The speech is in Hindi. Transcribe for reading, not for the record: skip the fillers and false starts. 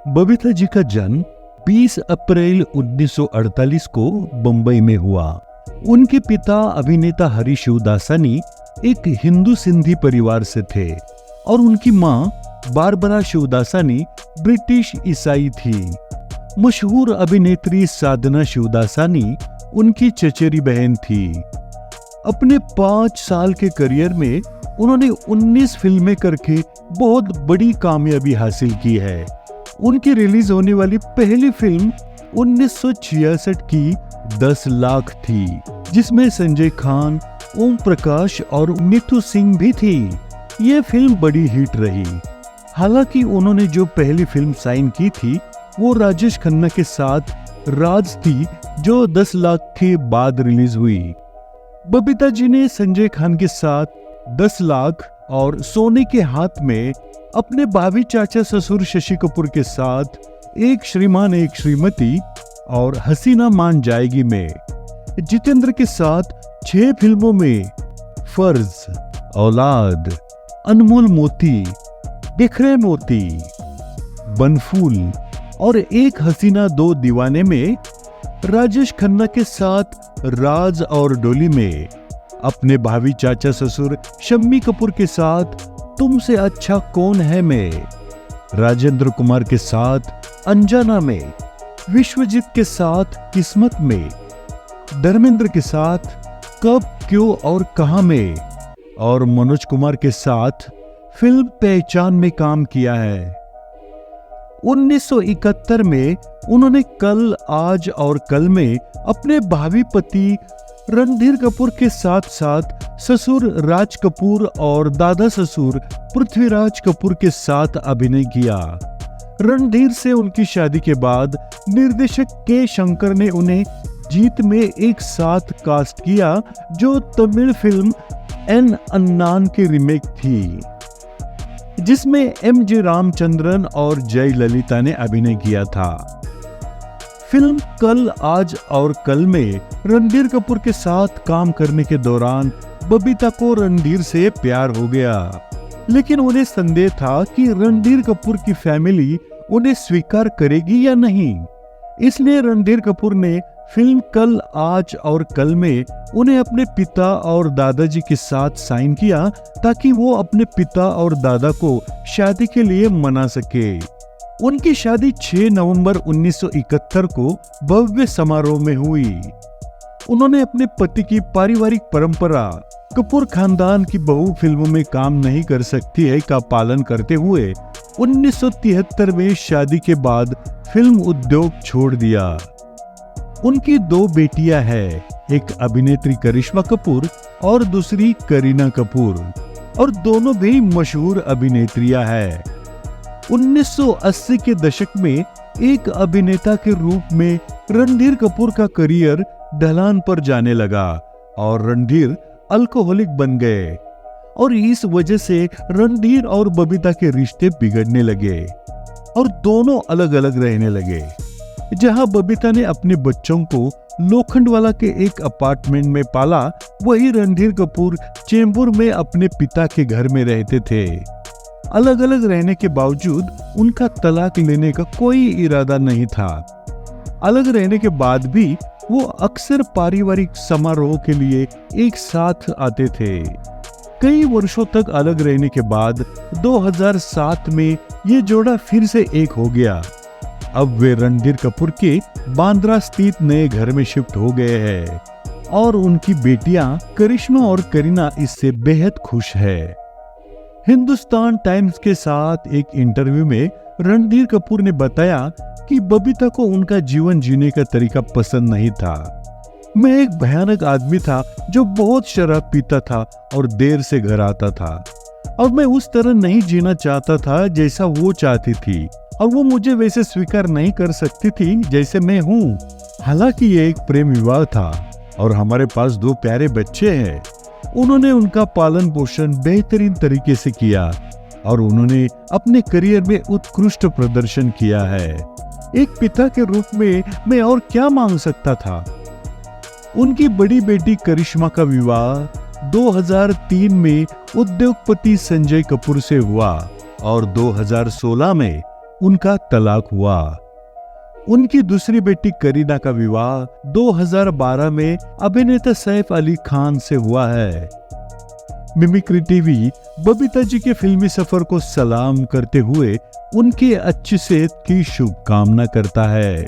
बबीता जी का जन्म 20 अप्रैल 1948 को बंबई में हुआ। उनके पिता अभिनेता हरी शिवदासानी एक हिंदू सिंधी परिवार से थे और उनकी मां बारबरा शिवदासानी ब्रिटिश ईसाई थी। मशहूर अभिनेत्री साधना शिवदासानी उनकी चचेरी बहन थी। अपने 5 साल के करियर में उन्होंने 19 फिल्में करके बहुत बड़ी कामयाबी हासिल की है। उनकी रिलीज होने वाली पहली फिल्म 1966 की 10 लाख थी, जिसमें संजय खान, ओम प्रकाश और नीतू सिंह भी थी। ये फिल्म बड़ी हिट रही। हालांकि उन्होंने जो पहली फिल्म साइन की थी वो राजेश खन्ना के साथ राज थी, जो 10 लाख के बाद रिलीज हुई। बबीता जी ने संजय खान के साथ 10 लाख और सोने के हाथ में, अपने भाभी चाचा ससुर शशि कपूर के साथ एक श्रीमान एक श्रीमती और हसीना मान जाएगी में, जितेंद्र के साथ 6 फिल्मों में फर्ज, औलाद, अनमोल मोती, बिखरे मोती, बनफूल और एक हसीना दो दीवाने में, राजेश खन्ना के साथ राज और डोली में, अपने भावी चाचा ससुर शम्मी कपूर के साथ तुमसे अच्छा कौन है में, राजेंद्र कुमार के साथ अनजाना में, विश्वजीत के साथ किस्मत में, धर्मेंद्र के साथ कब क्यों और कहां में और मनोज कुमार के साथ फिल्म पहचान में काम किया है। 1971 में उन्होंने कल, आज और कल में अपने भावी पति रणधीर कपूर के साथ साथ ससुर राज कपूर और दादा ससुर पृथ्वीराज कपूर के साथ अभिनय किया। रणधीर से उनकी शादी के बाद निर्देशक के शंकर ने उन्हें जीत में एक साथ कास्ट किया, जो तमिल फिल्म एन अन्नान की रीमेक थी, जिसमें एम.जी. रामचंद्रन और जयललिता ने अभिनय किया था। फिल्म कल, आज और कल में रणधीर कपूर के साथ काम करने के दौरान बबीता को रणधीर से प्यार हो गया, लेकिन उन्हें संदेह था कि रणधीर कपूर की फैमिली उन्हें स्वीकार करेगी या नहीं। इसलिए रणधीर कपूर ने फिल्म कल, आज और कल में उन्हें अपने पिता और दादाजी के साथ साइन किया, ताकि वो अपने पिता और दादा को शादी के लिए मना सके। उनकी शादी 6 नवंबर 1971 को भव्य समारोह में हुई। उन्होंने अपने पति की पारिवारिक परंपरा कपूर खानदान की बहू फिल्मों में काम नहीं कर सकती है का पालन करते हुए 1973 में शादी के बाद फिल्म उद्योग छोड़ दिया। उनकी 2 बेटियां हैं, एक अभिनेत्री करिश्मा कपूर और दूसरी करीना कपूर, और दोनों भी मशहूर अभिनेत्रियां हैं। 1980 के दशक में एक अभिनेता के रूप में रणधीर कपूर का करियर ढलान पर जाने लगा और रणधीर अल्कोहलिक बन गए, और इस वजह से रणधीर और बबीता के रिश्ते बिगड़ने लगे और दोनों अलग अलग रहने लगे। जहां बबीता ने अपने बच्चों को लोखंडवाला के एक अपार्टमेंट में पाला, वही रणधीर कपूर चेंबूर में अपने पिता के घर में रहते थे। अलग अलग रहने के बावजूद उनका तलाक लेने का कोई इरादा नहीं था। अलग रहने के बाद भी वो अक्सर पारिवारिक समारोह के लिए एक साथ आते थे। कई वर्षों तक अलग रहने के बाद 2007 में ये जोड़ा फिर से एक हो गया। अब वे रणधीर कपूर के बांद्रा स्थित नए घर में शिफ्ट हो गए हैं और उनकी बेटियां करिश्मा और करीना इससे बेहद खुश है। हिंदुस्तान टाइम्स के साथ एक इंटरव्यू में रणधीर कपूर ने बताया कि बबीता को उनका जीवन जीने का तरीका पसंद नहीं था। मैं एक भयानक आदमी था जो बहुत शराब पीता था और देर से घर आता था, और मैं उस तरह नहीं जीना चाहता था जैसा वो चाहती थी, और वो मुझे वैसे स्वीकार नहीं कर सकती थी जैसे मैं हूँ। हालांकि ये एक प्रेम विवाह था और हमारे पास 2 प्यारे बच्चे हैं। उन्होंने उनका पालन पोषण बेहतरीन तरीके से किया और उन्होंने अपने करियर में उत्कृष्ट प्रदर्शन किया है। एक पिता के रूप में मैं और क्या मांग सकता था। उनकी बड़ी बेटी करिश्मा का विवाह 2003 में उद्योगपति संजय कपूर से हुआ और 2016 में उनका तलाक हुआ। उनकी दूसरी बेटी करीना का विवाह 2012 में अभिनेता सैफ अली खान से हुआ है। मिमिक्री टीवी बबीता जी के फिल्मी सफर को सलाम करते हुए उनकी अच्छी सेहत की शुभकामना करता है।